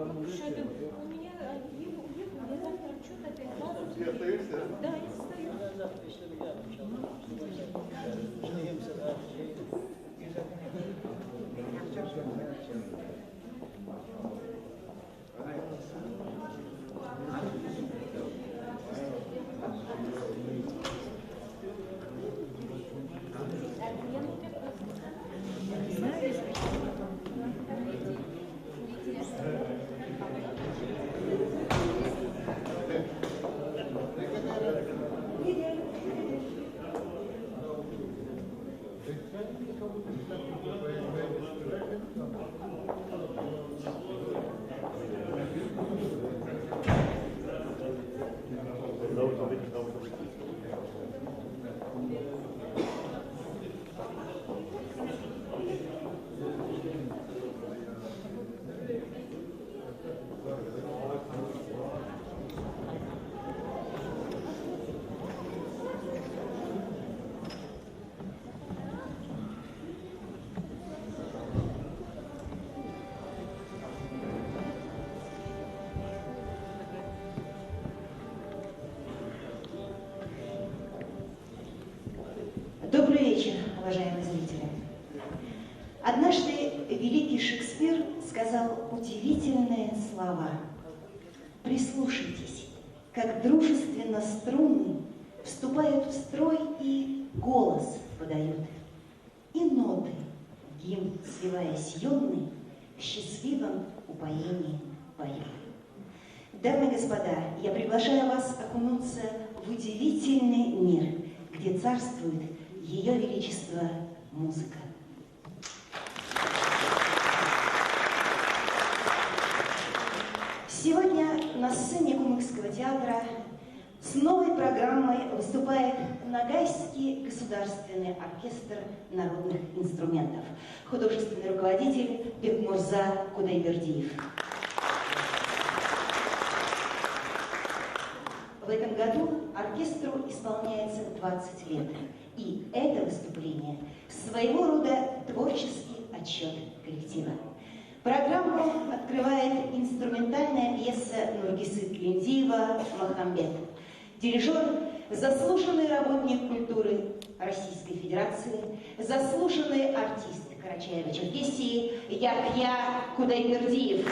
Что-то у меня уехал, я завтра что-то опять базу. Ты остаешься? Да, я остаюсь. Добрый вечер, уважаемые зрители. Однажды великий Шекспир сказал удивительные слова. Прислушайтесь, как дружественно струны вступают в строй и голос подают, и ноты, гимн сливаясь юный, в счастливом упоении поют. Дамы и господа, я приглашаю вас окунуться в удивительный мир, где царствует Ее Величество музыка. Сегодня на сцене Кумыкского театра с новой программой выступает Ногайский государственный оркестр народных инструментов, художественный руководитель Бекмурза Кудайбердиев. В этом году оркестру исполняется 20 лет, и это выступление своего рода творческий отчет коллектива. Программу открывает инструментальная пьеса Нургисы Клиндиева «Махамбет». Дирижер – заслуженный работник культуры Российской Федерации, заслуженный артист Карачаево-Черкесии Яхья Кудайбердиев.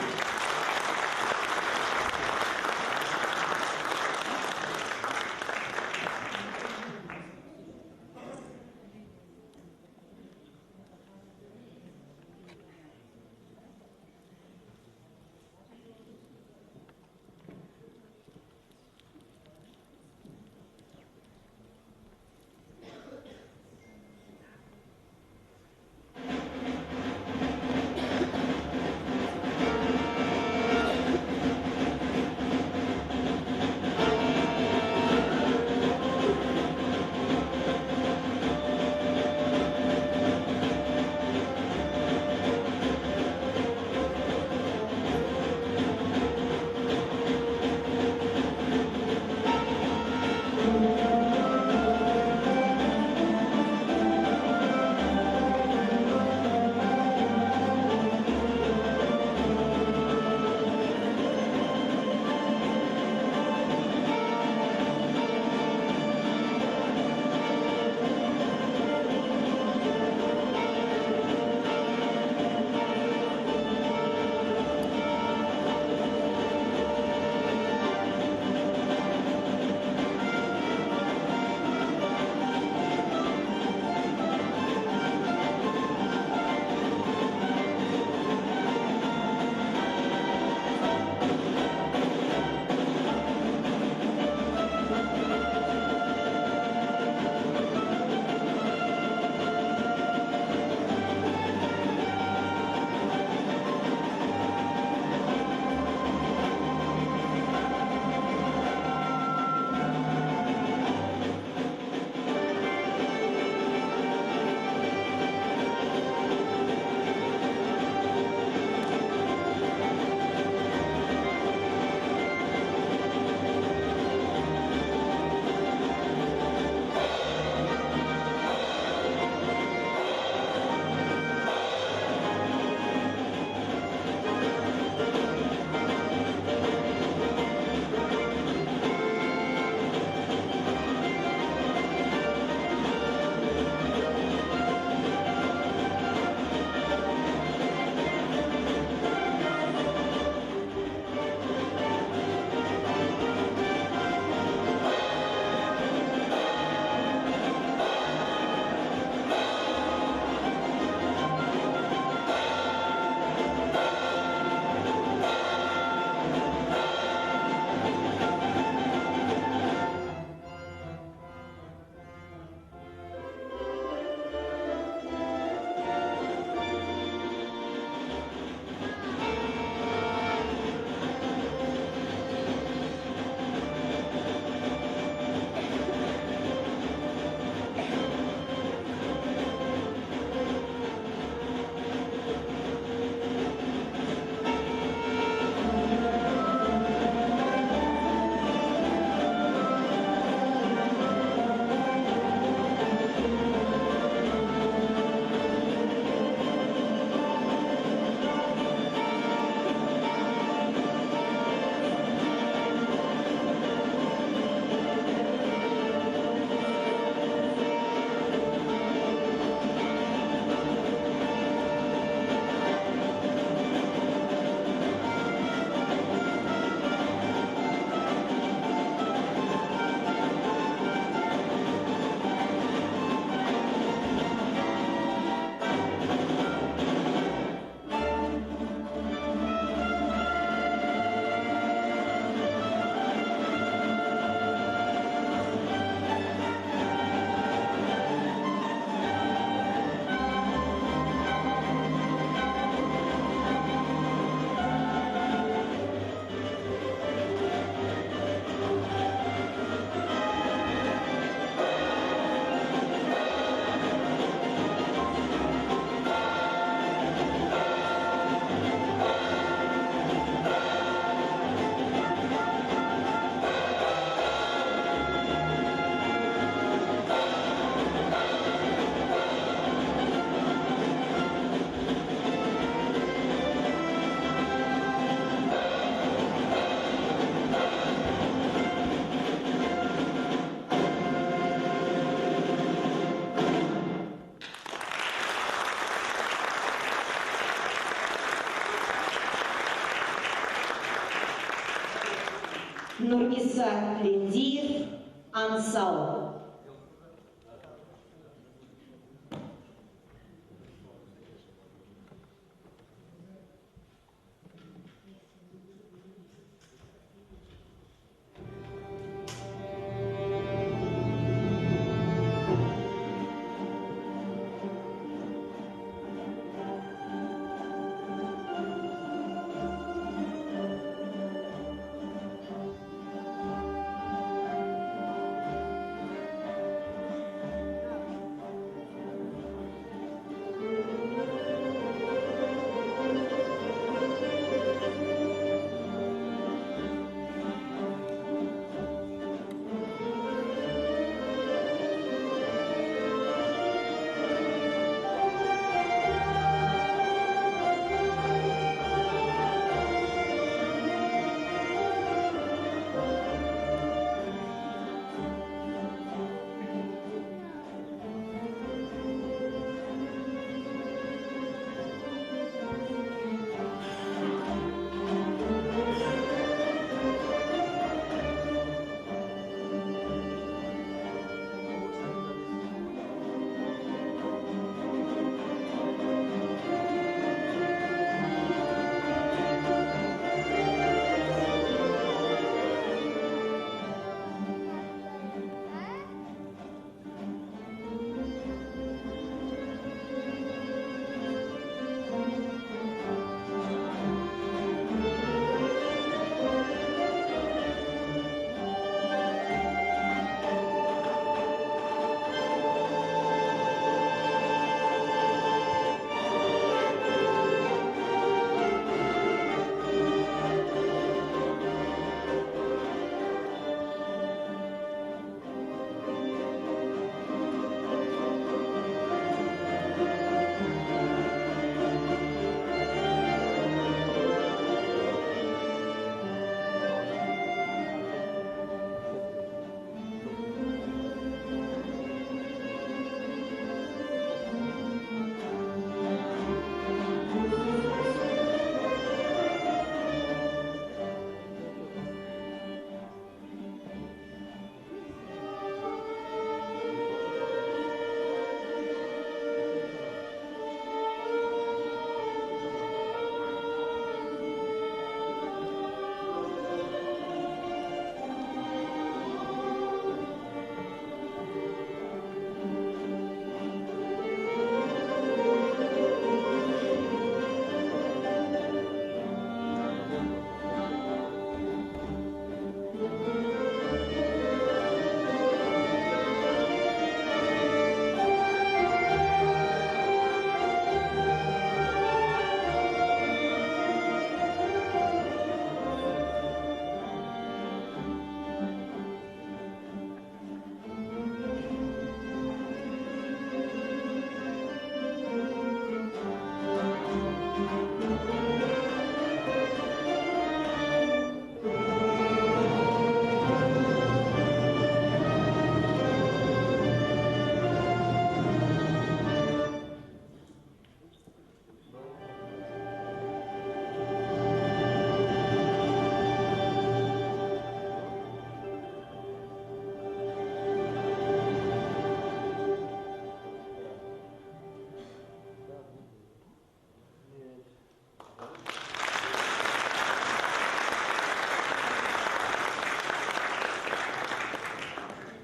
Нургиса Линдиев, Ансау.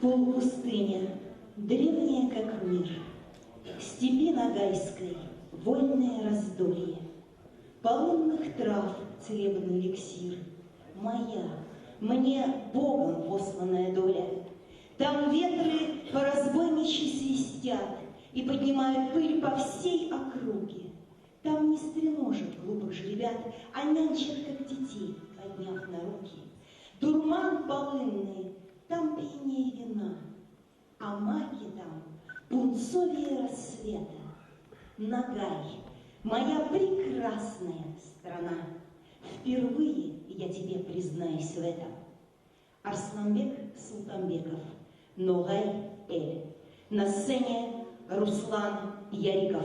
Полупустыня, древняя как мир, степи Ногайской вольное раздолье, полынных трав целебный эликсир, моя, мне Богом посланная доля. Там ветры по-разбойничьи свистят и поднимают пыль по всей округе. Там не стреножат глупых жеребят, а нянчат, как детей, подняв на руки. Дурман полынный, там пение вина, а маки там пунцовее рассвета. Ногай, моя прекрасная страна, впервые я тебе признаюсь в этом. Арсланбек Султанбеков, Ногай-Эль. На сцене Руслан Яриков.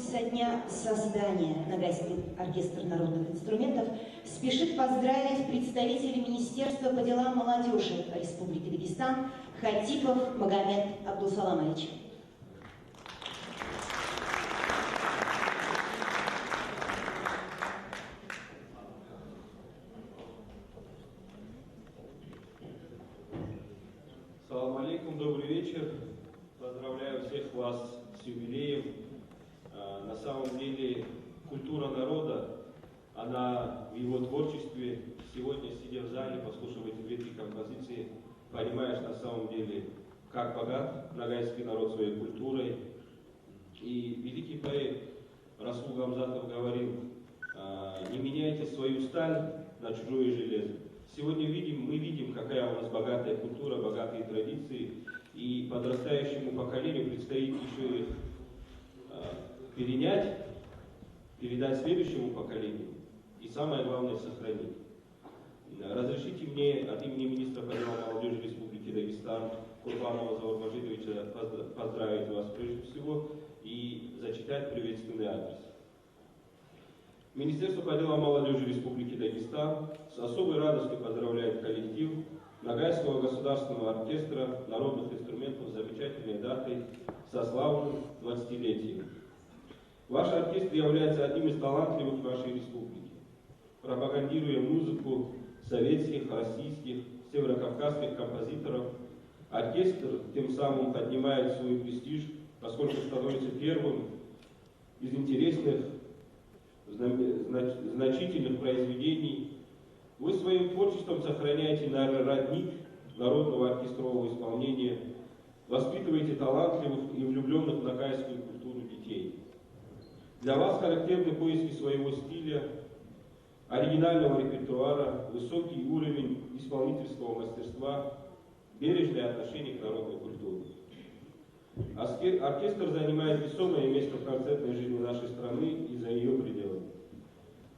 со дня создания Ногайский оркестр народных инструментов спешит поздравить представителя Министерства по делам молодежи Республики Дагестан Хатипов Магомед Абдусаламович. Салам алейкум, добрый вечер. Поздравляю всех вас с юбилеем. На самом деле культура народа, она в его творчестве. Сегодня, сидя в зале, послушав эти две-три композиции, понимаешь на самом деле, как богат ногайский народ своей культурой. И великий поэт Расул Гамзатов говорил: не меняйте свою сталь на чужое железо. Сегодня мы видим, какая у нас богатая культура, богатые традиции, и подрастающему поколению предстоит еще их перенять, передать следующему поколению и, самое главное, сохранить. Разрешите мне от имени министра по делам молодежи Республики Дагестан Курбанова Заура Мажидовича поздравить вас прежде всего и зачитать приветственный адрес. Министерство по делам молодежи Республики Дагестан с особой радостью поздравляет коллектив Ногайского государственного оркестра народных инструментов с замечательной датой, со славным 20-летием. Ваш оркестр является одним из талантливых нашей республики, пропагандируя музыку советских, российских, северокавказских композиторов. Оркестр тем самым поднимает свой престиж, поскольку становится первым из интересных, значительных произведений. Вы своим творчеством сохраняете родник народного оркестрового исполнения, воспитываете талантливых и влюбленных в ногайскую культуру детей. Для вас характерны поиски своего стиля, оригинального репертуара, высокий уровень исполнительского мастерства, бережное отношение к народной культуре. Оркестр занимает весомое место в концертной жизни нашей страны и за ее пределами.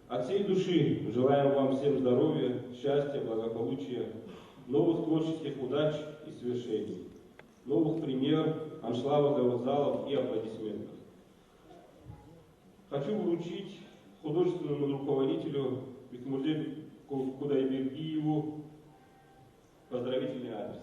От всей души желаем вам всем здоровья, счастья, благополучия, новых творческих удач и свершений, новых премьер, аншлаговых залов и аплодисментов. Хочу вручить художественному руководителю Бекмурзе Кудайбергиеву поздравительный адрес.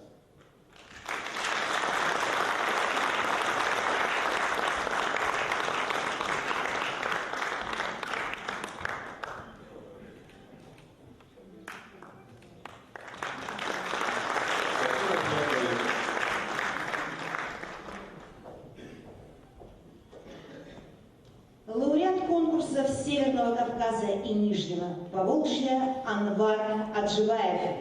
Лауреат конкурсов Северного Кавказа и Нижнего Поволжья Анвар Адживаев.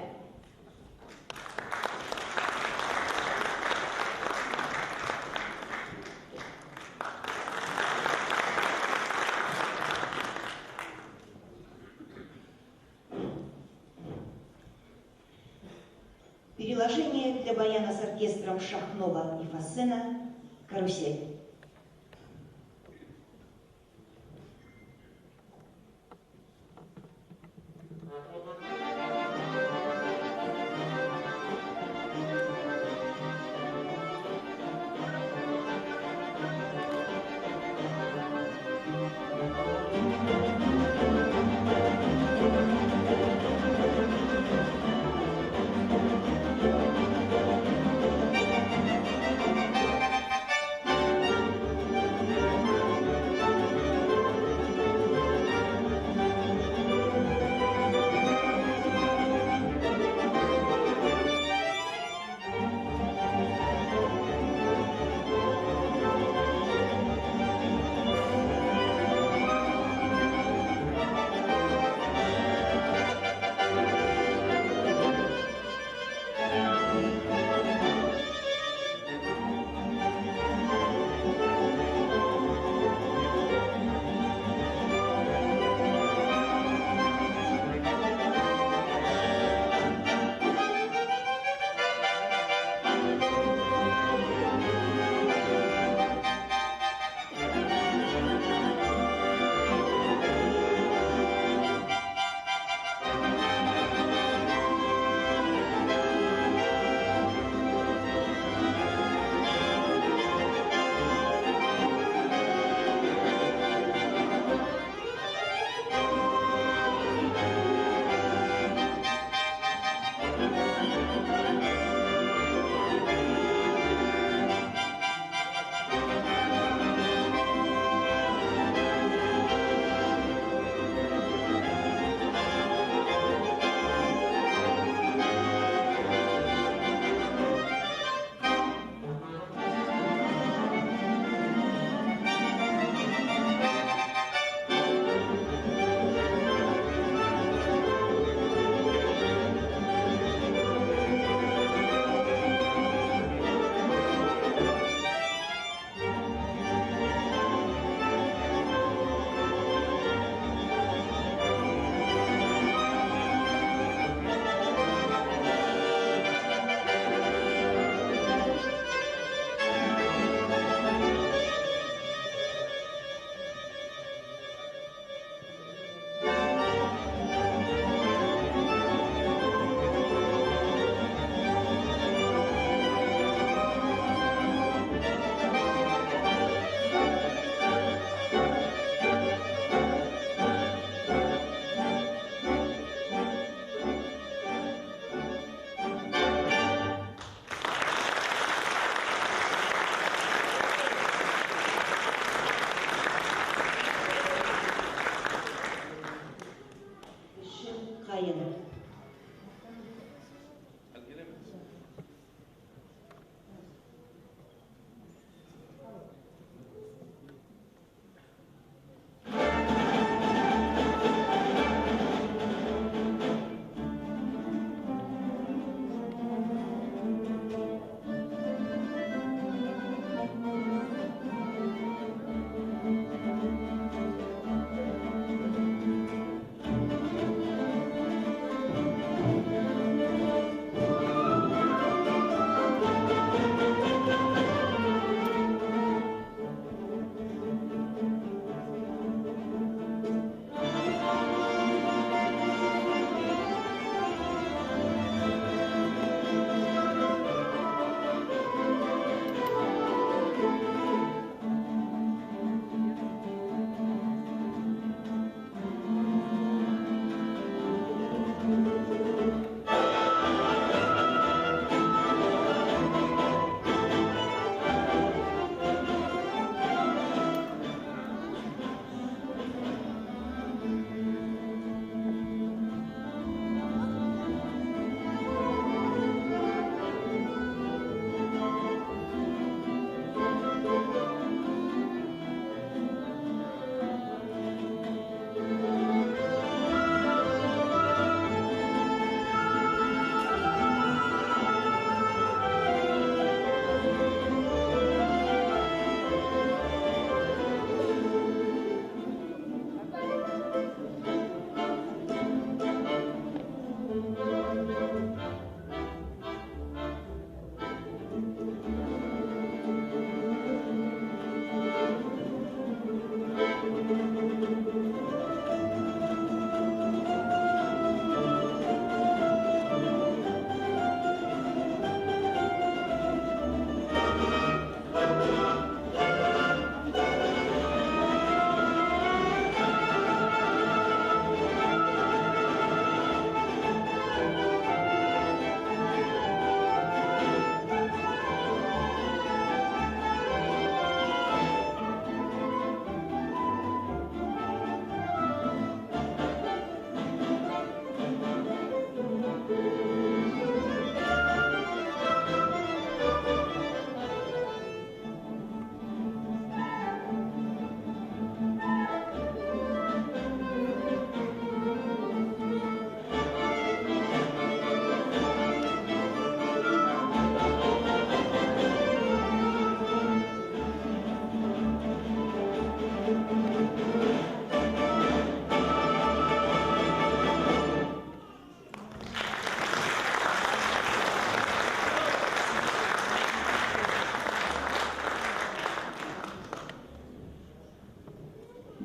Переложение для баяна с оркестром Шахнова и Фассена «Карусель».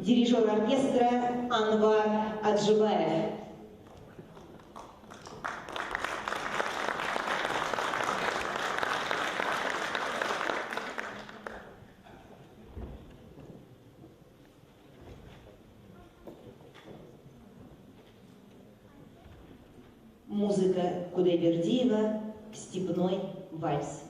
дирижер оркестра Анвар Аджибаев. Музыка Кудайбердиева «Степной вальс».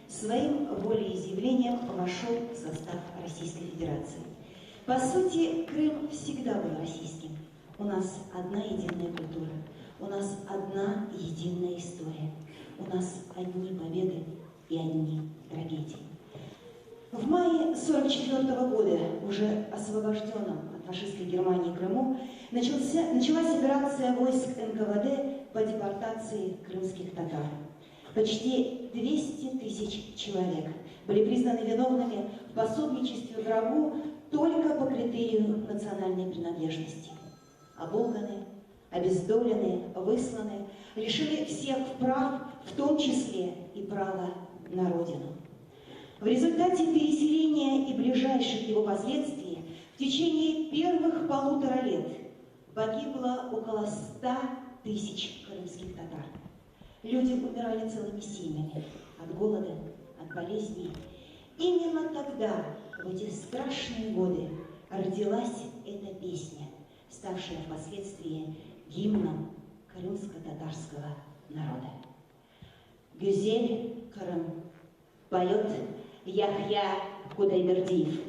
Своим волеизъявлением вошел в состав Российской Федерации. По сути, Крым всегда был российским. У нас одна единая культура, у нас одна единая история, у нас одни победы и одни трагедии. В мае 1944 года, уже освобожденном от фашистской Германии Крыму, началась операция войск НКВД по депортации крымских татар. Почти 200 тысяч человек были признаны виновными в пособничестве врагу только по критерию национальной принадлежности. Оболганы, обездолены, высланы, лишили всех прав, в том числе и права на родину. В результате переселения и ближайших его последствий в течение первых 1,5 лет погибло около 100 тысяч крымских татар. Люди умирали целыми семьями от голода, от болезней. Именно тогда, в эти страшные годы, родилась эта песня, ставшая впоследствии гимном крымско-татарского народа. «Гюзель Крым» поет Яхья Кудайбердиев.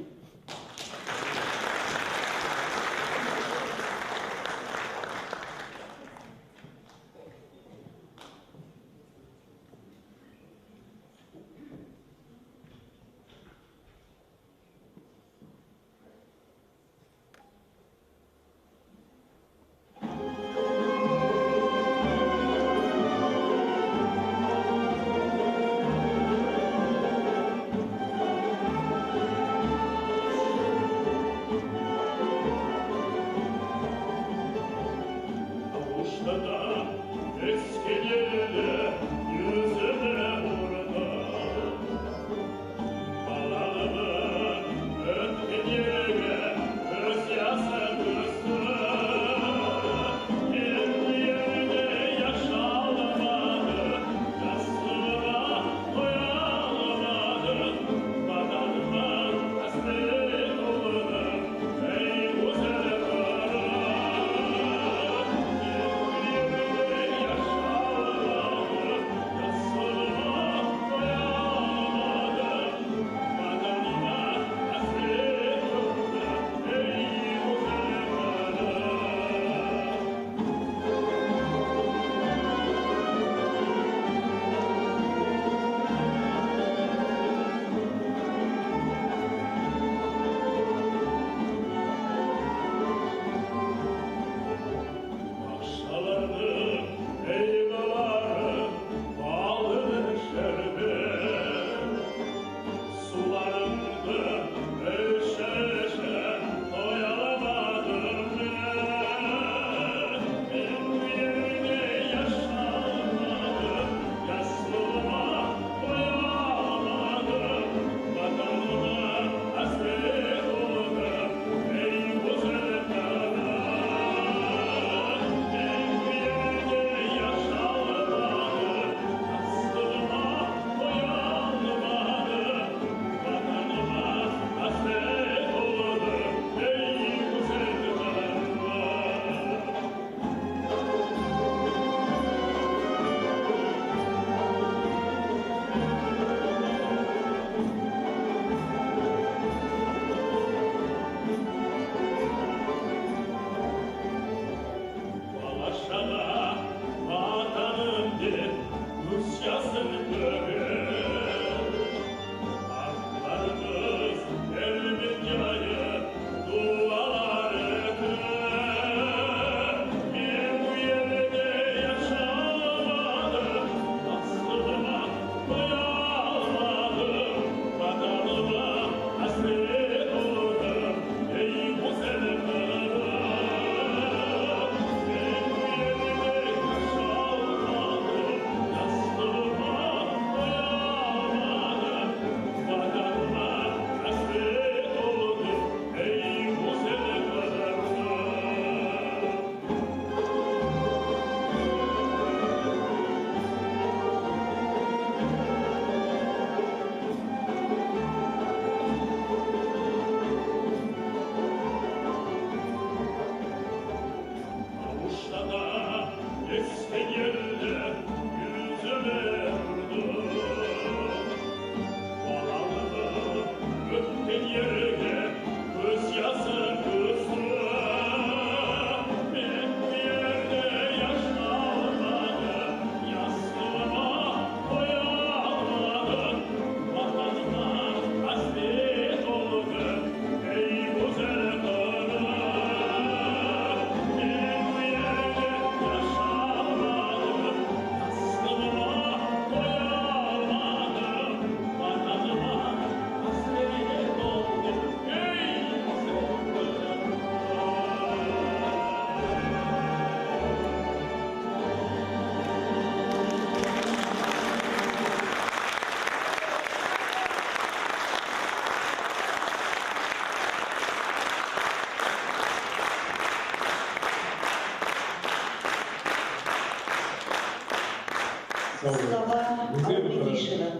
Слова Алтыгишева.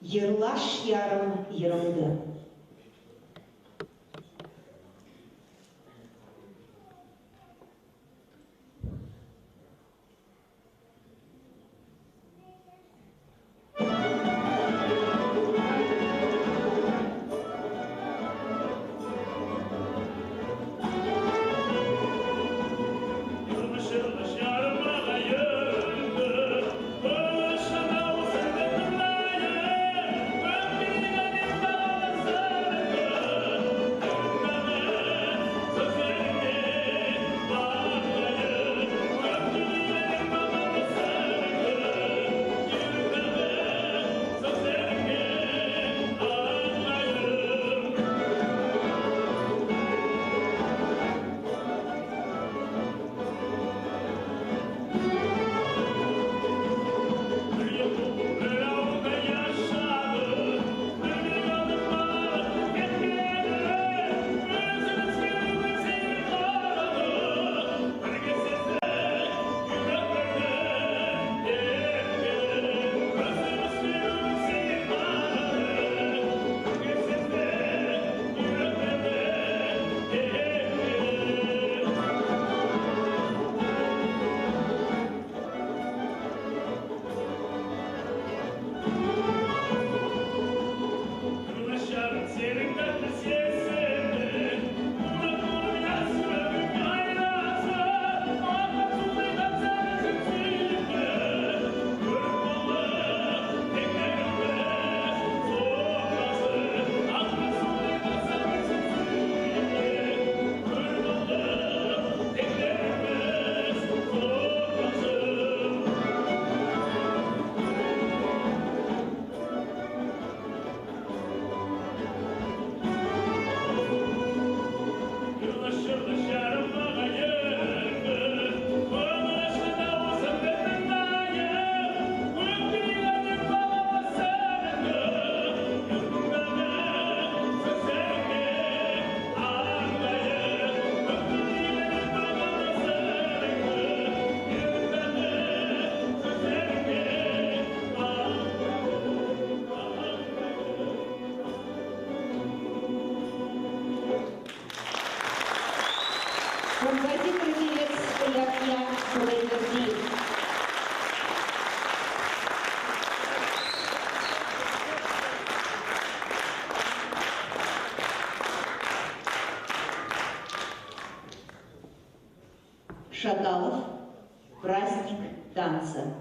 Ерлаш ярым ерымды. Композитор певец Яхья Курайбердиев. Шаталов. Праздник танца.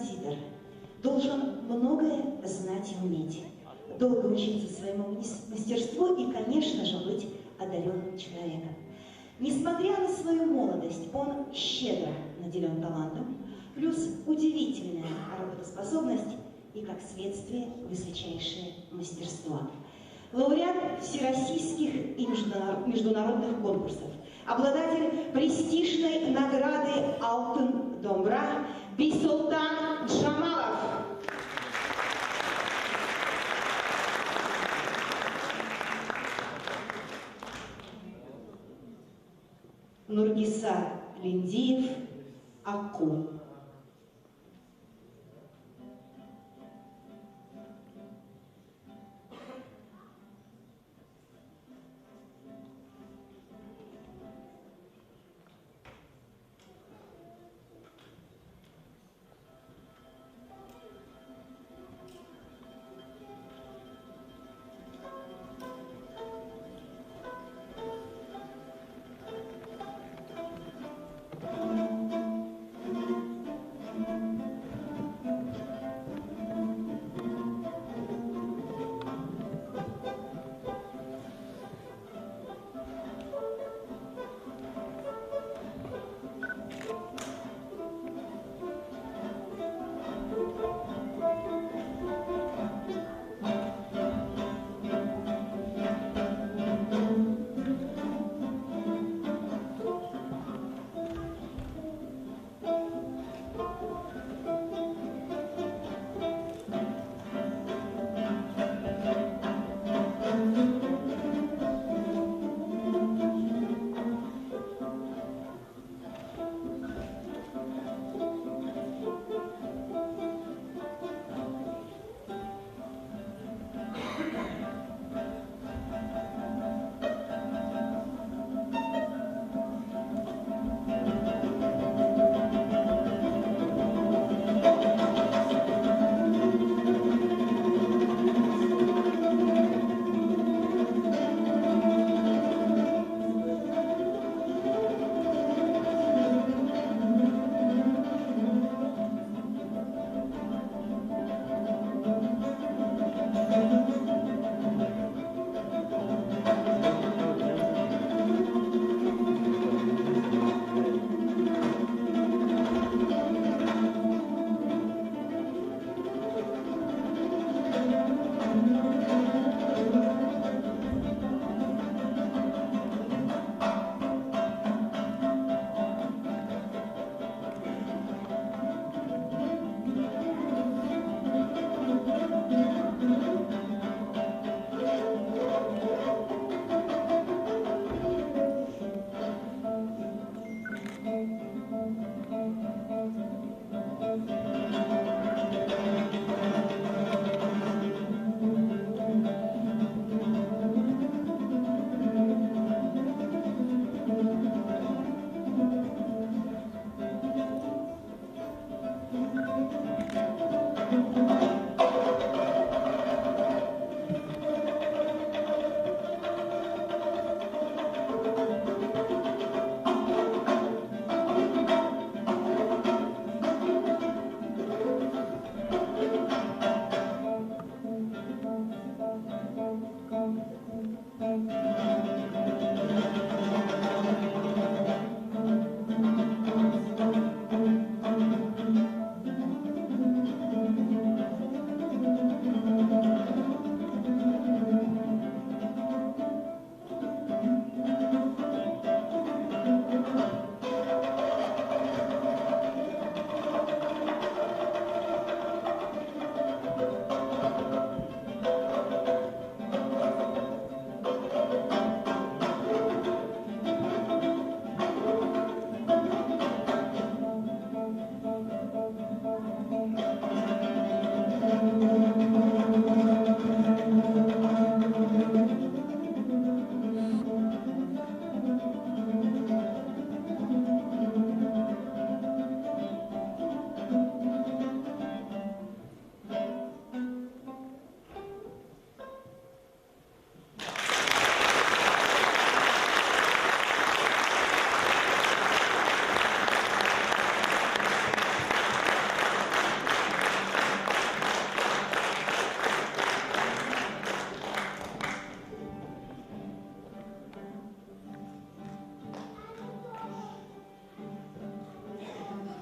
композитор должен многое знать и уметь, долго учиться своему мастерству и, конечно же, быть одаренным человеком. Несмотря на свою молодость, он щедро наделен талантом, плюс удивительная работоспособность и, как следствие, высочайшее мастерство. Лауреат всероссийских и международных конкурсов, обладатель престижной награды «Алтын домбра» Бейсултан Джамалов. Нургиса Линдиев, Аку.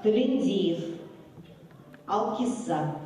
Талендиев, Алкисса.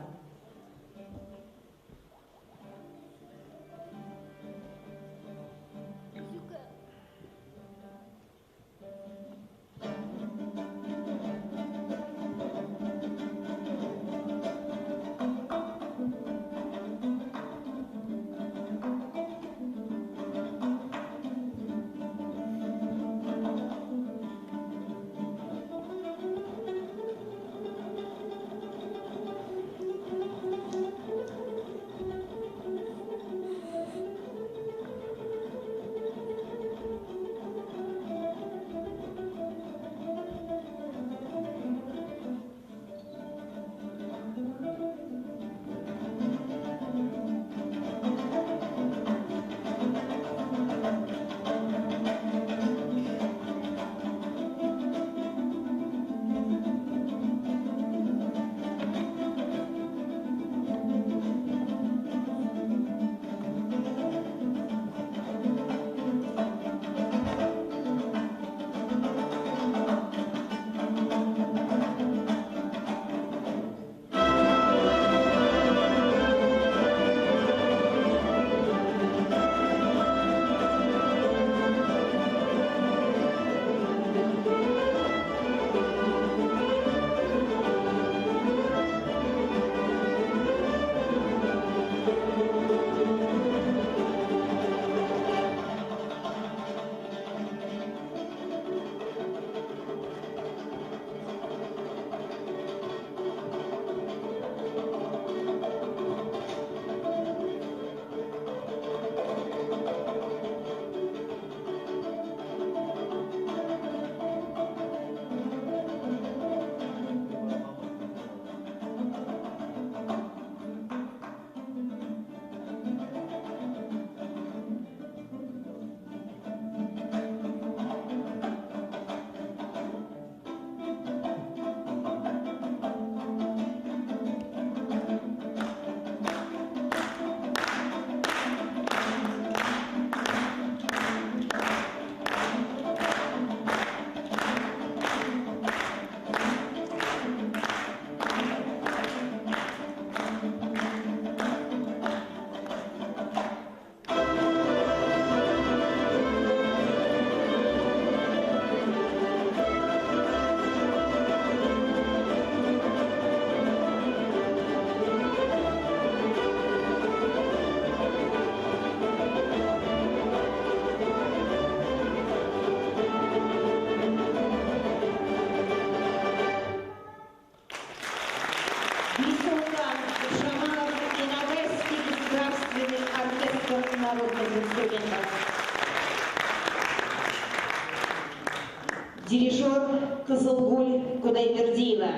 Дирижер Кызылгуль Кудайбердиева.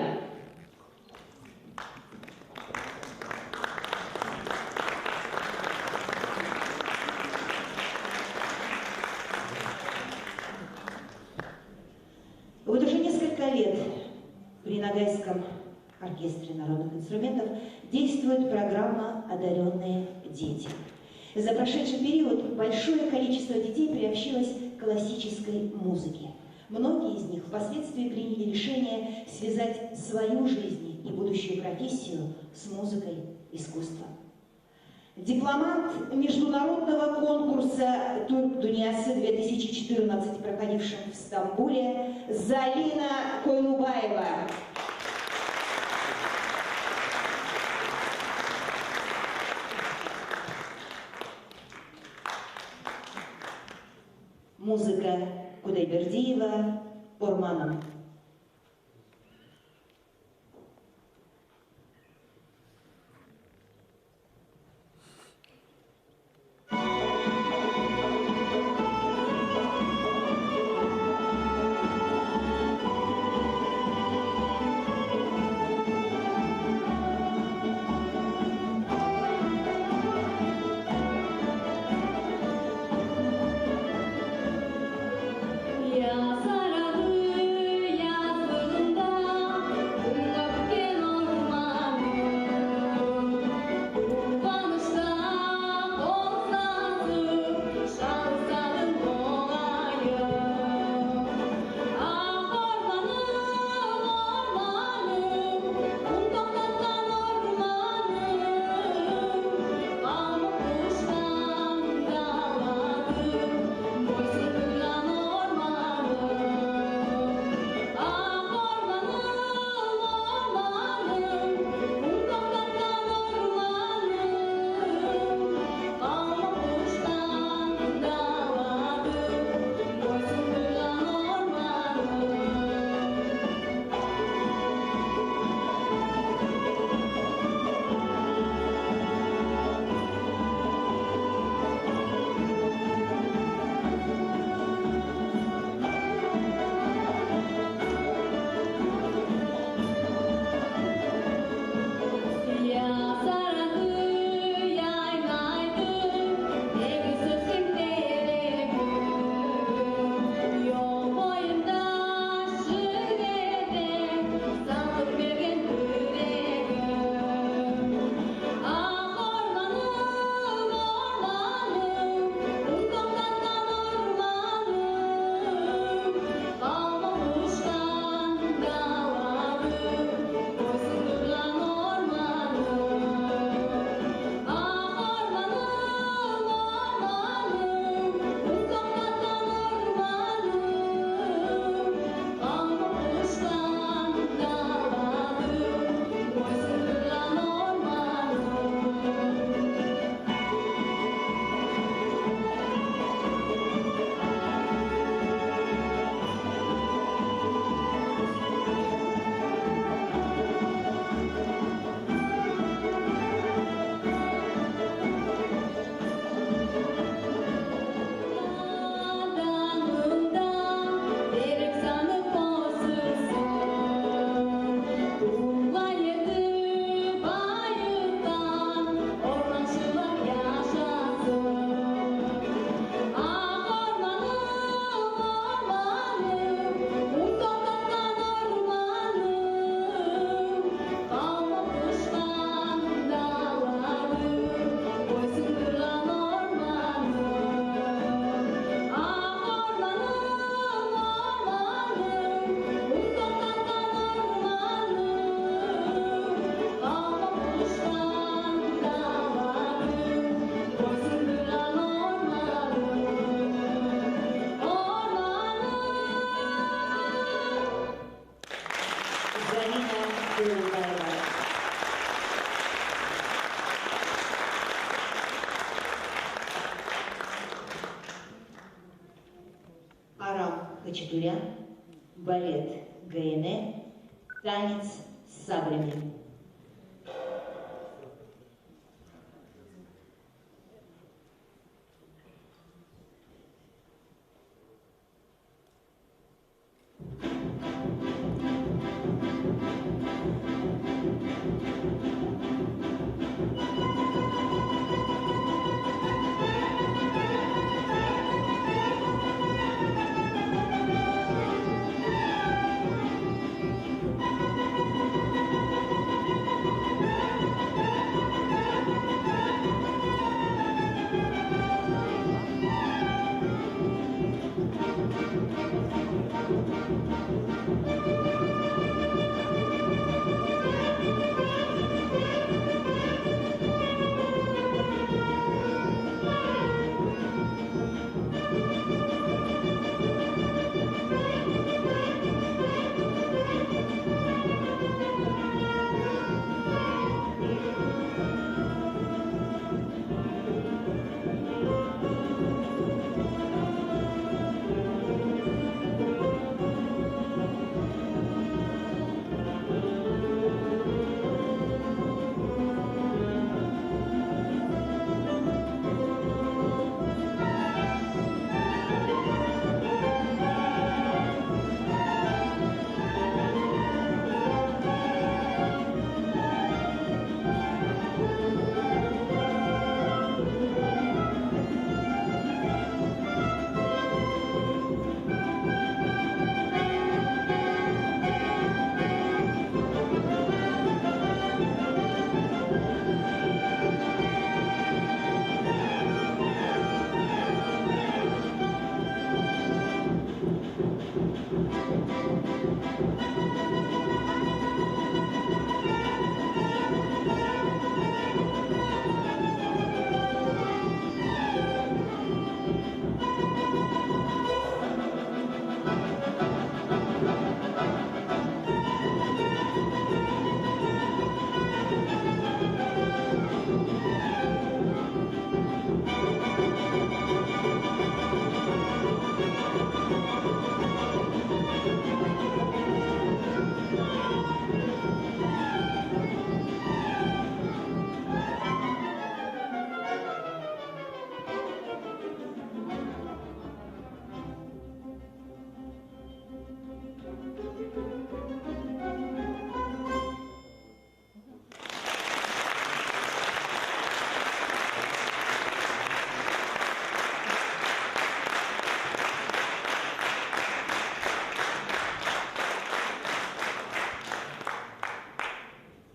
Вот уже несколько лет при Ногайском оркестре народных инструментов действует программа «Одаренные дети». За прошедший период большое количество детей приобщилось к классической музыке. Многие из них впоследствии приняли решение связать свою жизнь и будущую профессию с музыкой искусства. Дипломант международного конкурса «Турк Дуньясы» 2014, проходившем в Стамбуле, Залина Койлубаева. Музыка Кудайбердиева «Орманом». Я Хачатурян, балет ГНЭ, танец с саблями.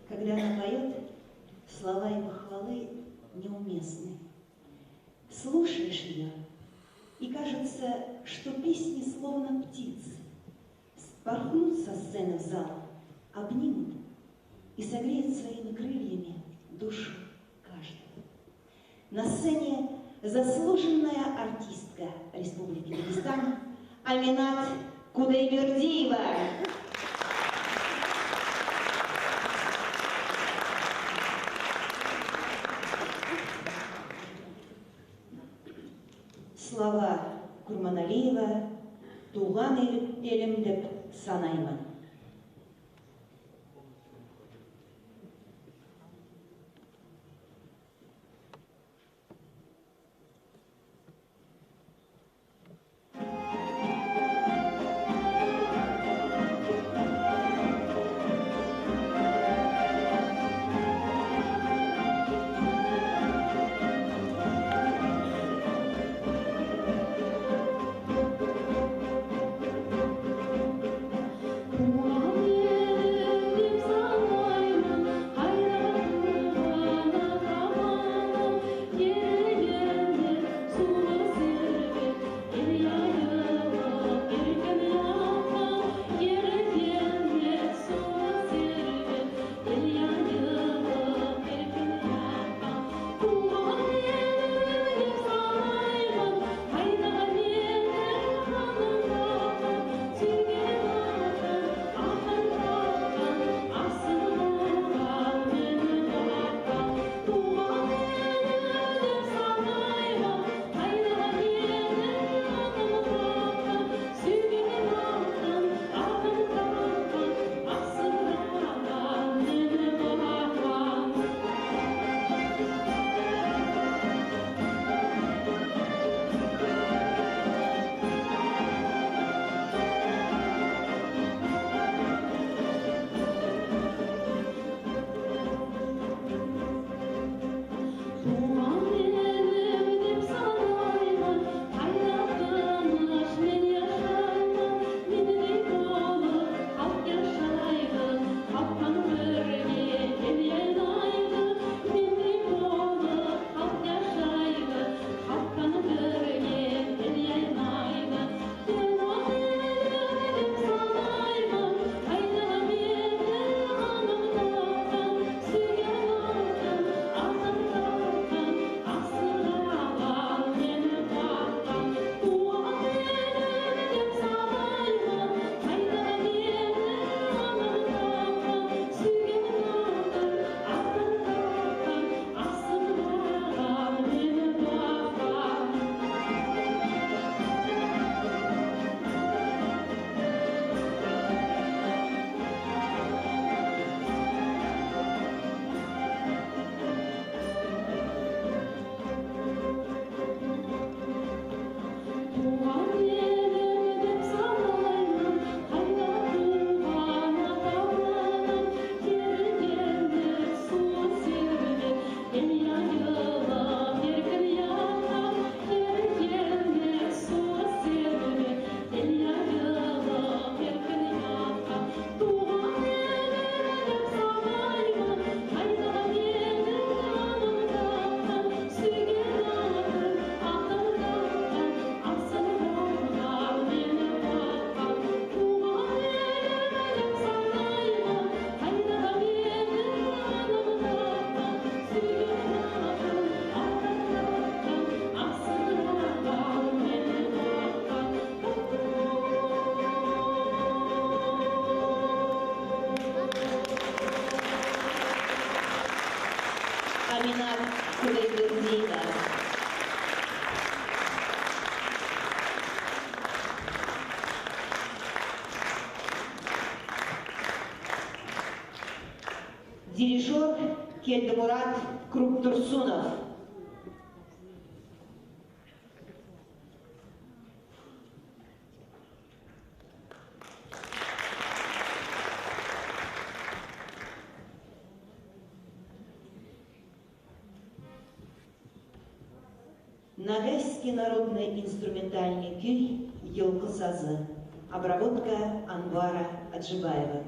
Когда она поет, слова и похвалы неуместны. Слушаешь ее, и кажется, что песни словно птицы спорхнут со сцены в зал, обнимут и согреют своими крыльями душу каждого. На сцене заслуженная артистка Республики Дагестан Аминат Кудайбердиева. Слова Курманалиева «Туған елім» деп санаймын. Дирижер Келдимурат Круптурсунов. Ногайский народный инструментальный күй «Елка сазы». Обработка Анвара Аджибаева.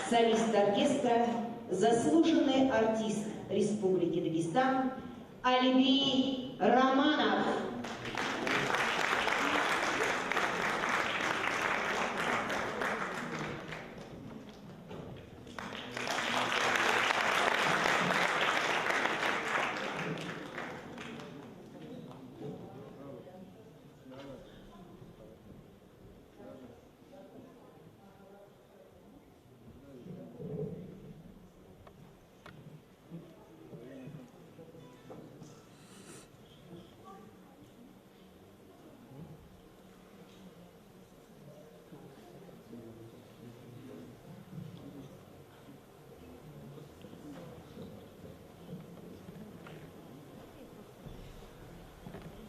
Солист оркестра, заслуженный артист Республики Дагестан Алибий Романов.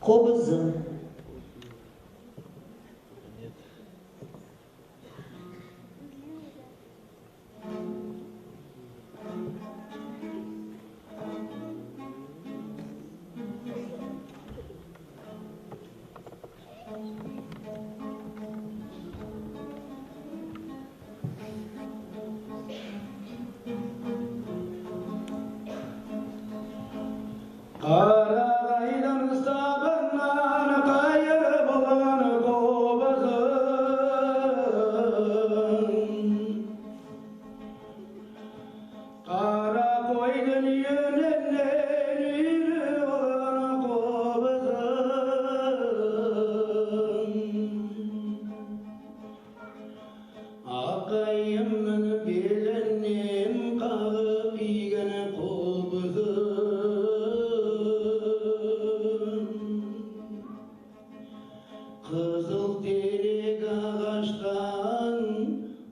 Кобызы.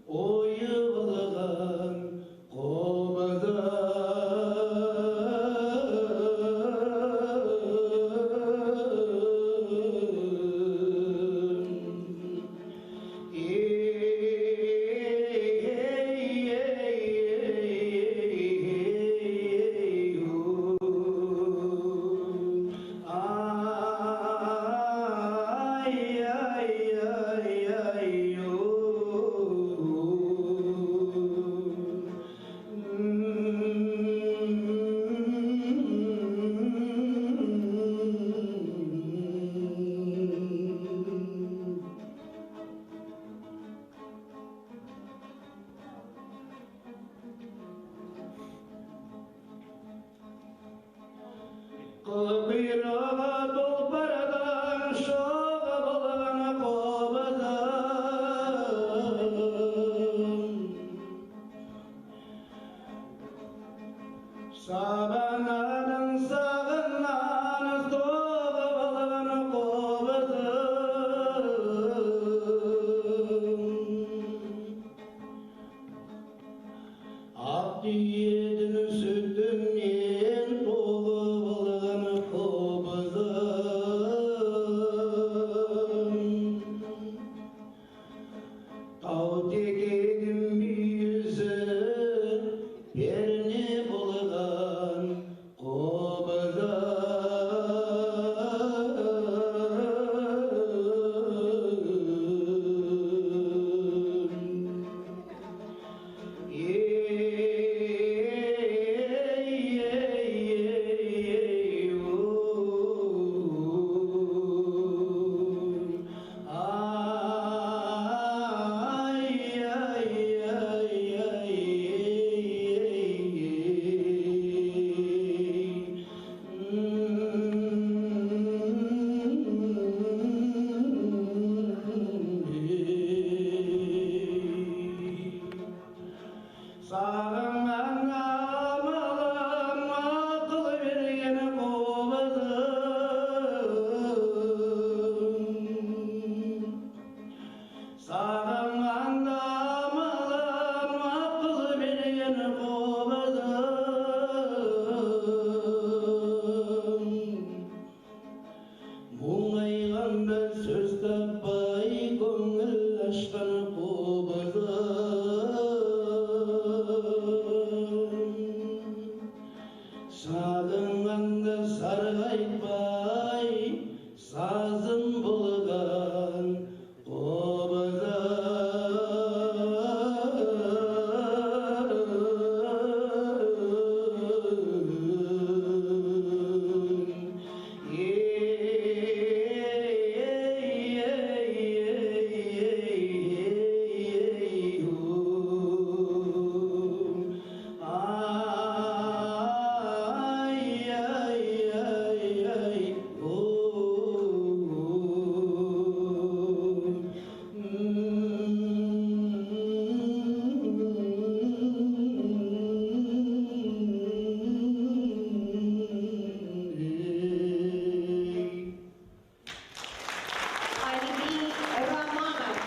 Oyuğlagan, kovadan Құйрығы тұлпардан шығып алған қобызым, сабанадан сағынан соғып алған қобызым, ақ түйенің сүтінен толып алған қобызым, тау текенің мүйізі перне болған сағынған амалым ақыл берген қобызым, сағынған амалым ақыл берген қобызым, мұңайғанда сөз таппай көңіл ашқан қобызым, сағынғанда сарғайтпай сазын болған қобызым. Алибий Романов.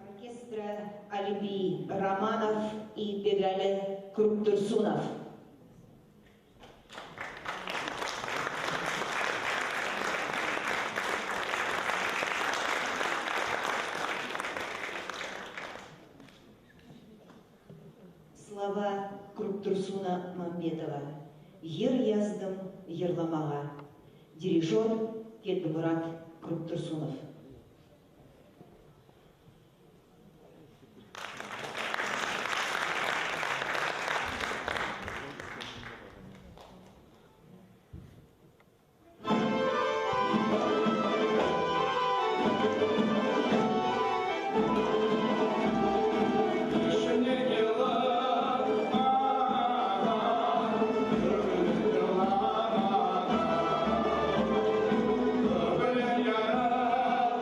Оркестра Алибий Романов и Бегали Круктурсунов. Слова Круктурсуна Мамбетова. Ер яздым ерламаға. Дирижер Тедмурат Круктурсунов. Yara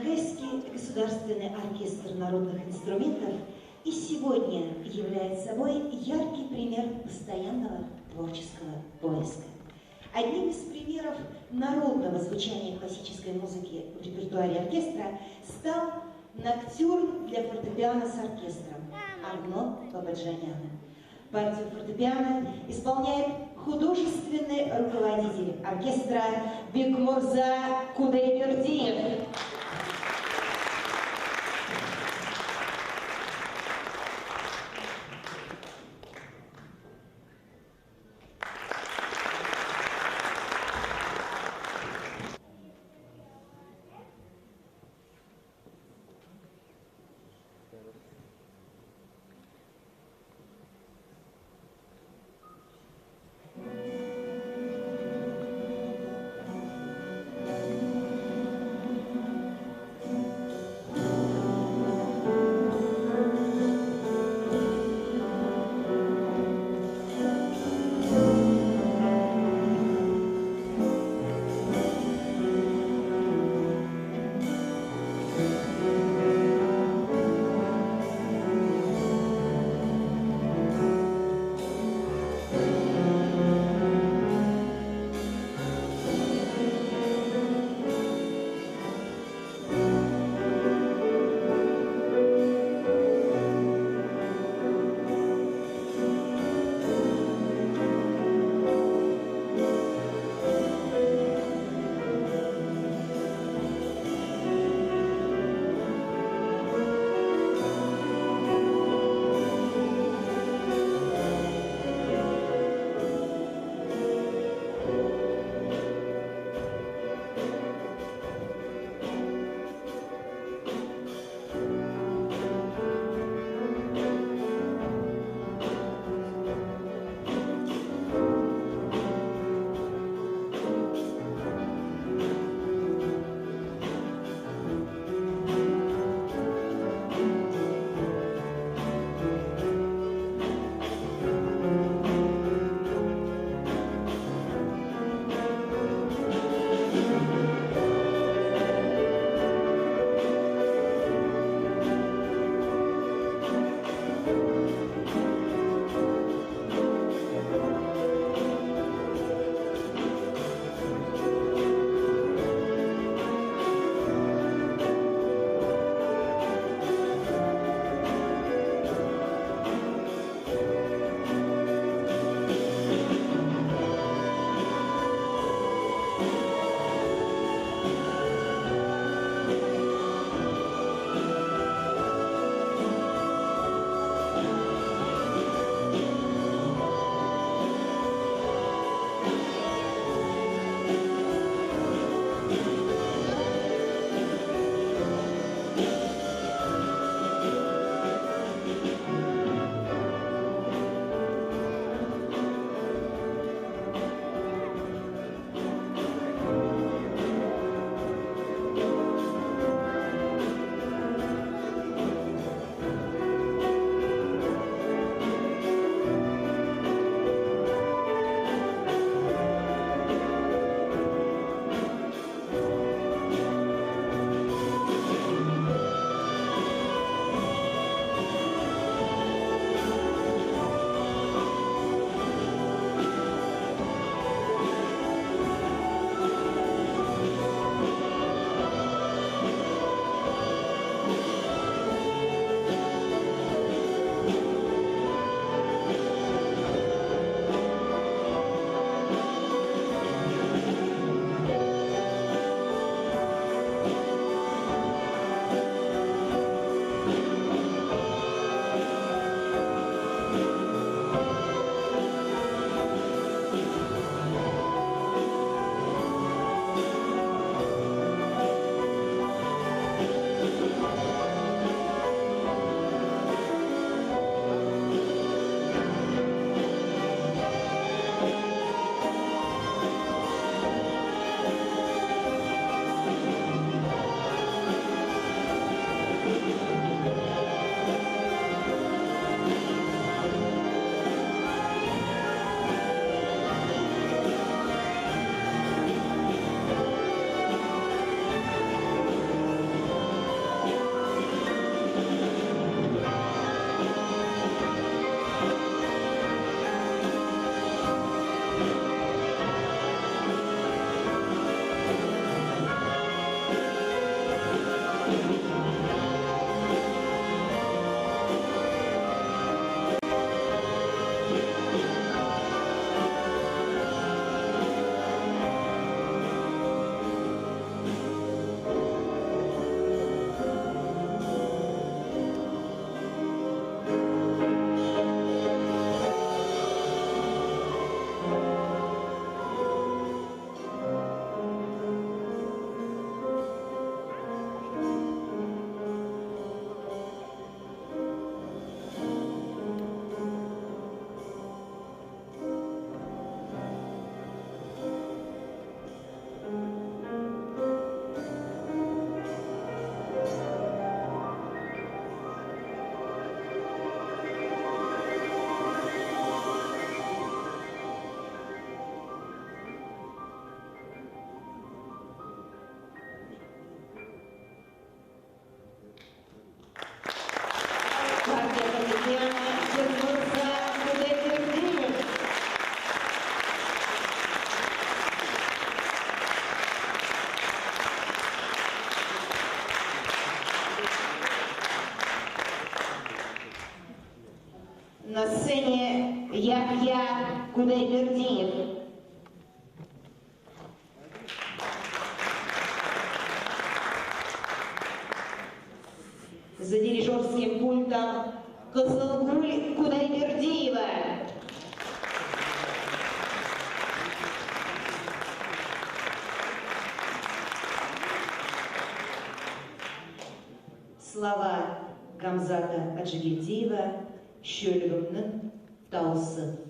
Шанхайский государственный оркестр народных инструментов и сегодня является собой яркий пример постоянного творческого поиска. Одним из примеров народного звучания классической музыки в репертуаре оркестра стал «Ноктюрн для фортепиано с оркестром» Арно Бабаджаняна. Партию фортепиано исполняет художественный руководитель оркестра Бекмурза Кудайбердиев. Кудайбердиев. За дирижерским пультом Кызылгуль Кудайбердиева. Слова Гамзата Аджигельдиева «Шөлігімнің дауысы».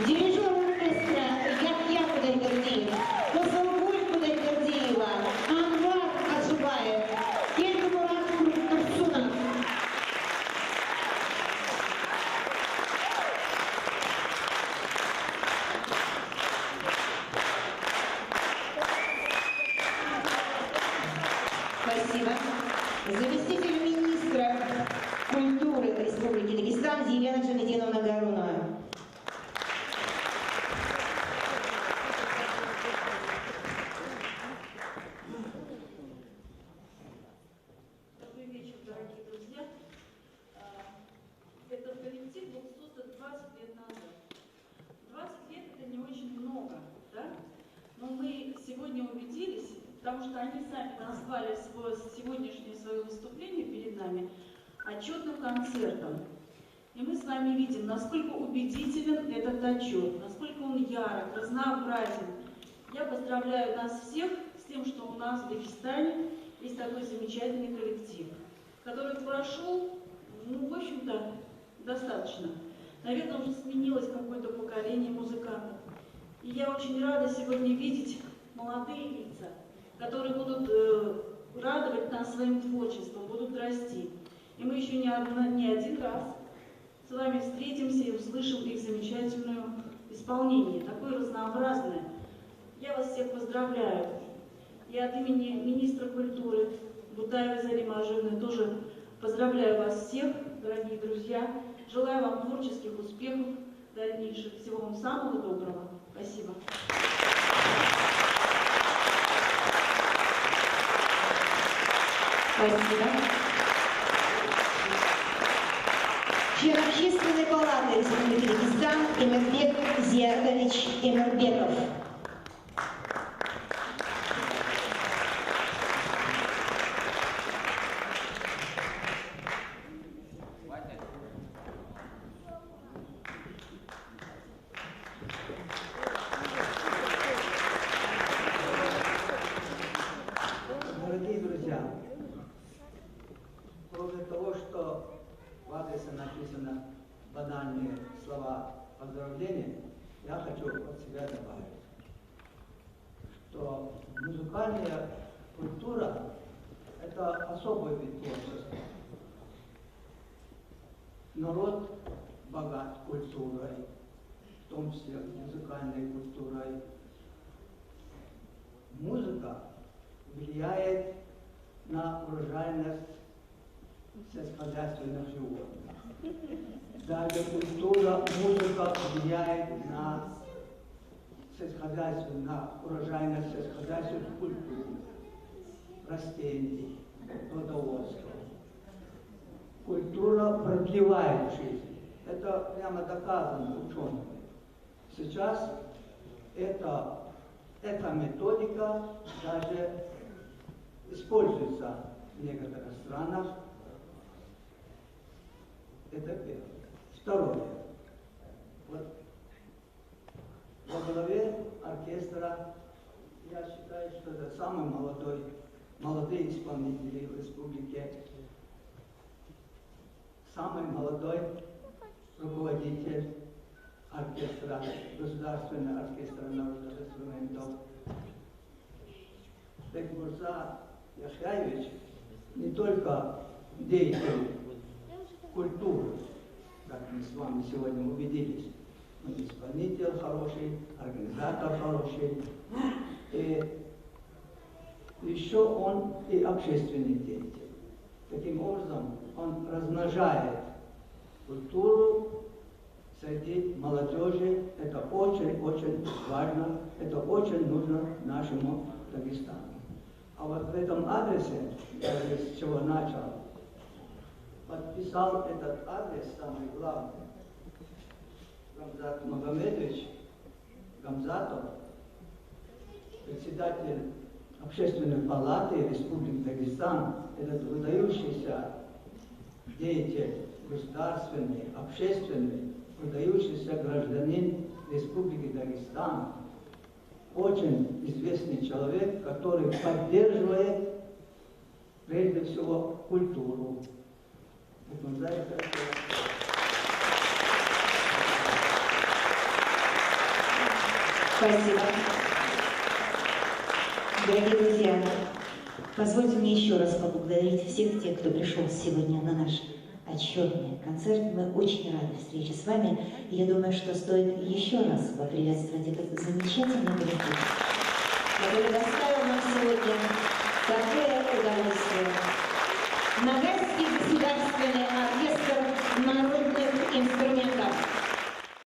Дирижер оркестра Яхья Кудайбердиев, Кызылгуль Кудайбердиева, Анвар Аджубаев, Кельмурат Турсунов. Спасибо. Заместитель министра культуры Республики Дагестан Елена Джанетиновна Гарунова. Добрый вечер, дорогие друзья. Этот коллектив был создан 20 лет назад. 20 лет это не очень много, да? Но мы сегодня убедились, потому что они сами назвали сегодняшнее свое выступление перед нами отчетным концертом. И мы с вами видим, насколько убедителен этот отчет, насколько он ярок, разнообразен. Я поздравляю нас всех с тем, что у нас в Дагестане есть такой замечательный коллектив, который прошел, ну, в общем-то, достаточно. Наверное, уже сменилось какое-то поколение музыкантов. И я очень рада сегодня видеть молодые лица, которые будут радовать нас своим творчеством, будут расти. И И мы еще не один раз с вами встретимся и услышим их замечательное исполнение, такое разнообразное. Я вас всех поздравляю. Я от имени министра культуры Бутаевой Заримы Ажиевны тоже поздравляю вас всех, дорогие друзья. Желаю вам творческих успехов дальнейших. Всего вам самого доброго. Спасибо. Спасибо. Член Общественной палаты Республики Дагестан Эмирбек Зиардович Эмирбеков. Дорогие друзья, кроме того, что в адресе написано банальные слова поздравления, я хочу от себя добавить, что музыкальная культура – это особый вид творчества. Народ богат культурой, в том числе музыкальной культурой. Музыка влияет на урожайность сельскохозяйственных животных. Даже культура, музыка влияет на сельскохозяйственную, на урожайность сельскохозяйственных культур, растений, плодоводства. Культура продлевает жизнь. Это прямо доказано учеными. Сейчас эта методика даже используется в некоторых странах. Это первое. Второе. Вот во главе оркестра, я считаю, что это самый молодые исполнители в республике, самый молодой руководитель оркестра, Государственного оркестра народных инструментов. Бекмурза Яхяевич не только деятель культуры, как мы с вами сегодня убедились, но исполнитель хороший, организатор хороший, и еще он и общественный деятель. Таким образом, он размножает культуру среди молодежи. Это очень-очень важно, это очень нужно нашему Дагестану. А вот в этом адресе, я с чего начал, подписал этот адрес самый главный Гамзат Магомедович Гамзатов, председатель Общественной палаты Республики Дагестан, этот выдающийся деятель государственный, общественный, выдающийся гражданин Республики Дагестан, очень известный человек, который поддерживает прежде всего культуру. Спасибо. Дорогие друзья, позвольте мне еще раз поблагодарить всех тех, кто пришел сегодня на наш отчетный концерт. Мы очень рады встрече с вами. И я думаю, что стоит еще раз поприветствовать этот замечательный коллектив, который доставил нам сегодня такое удовольствие. Ногайский государственный оркестр народных инструментов.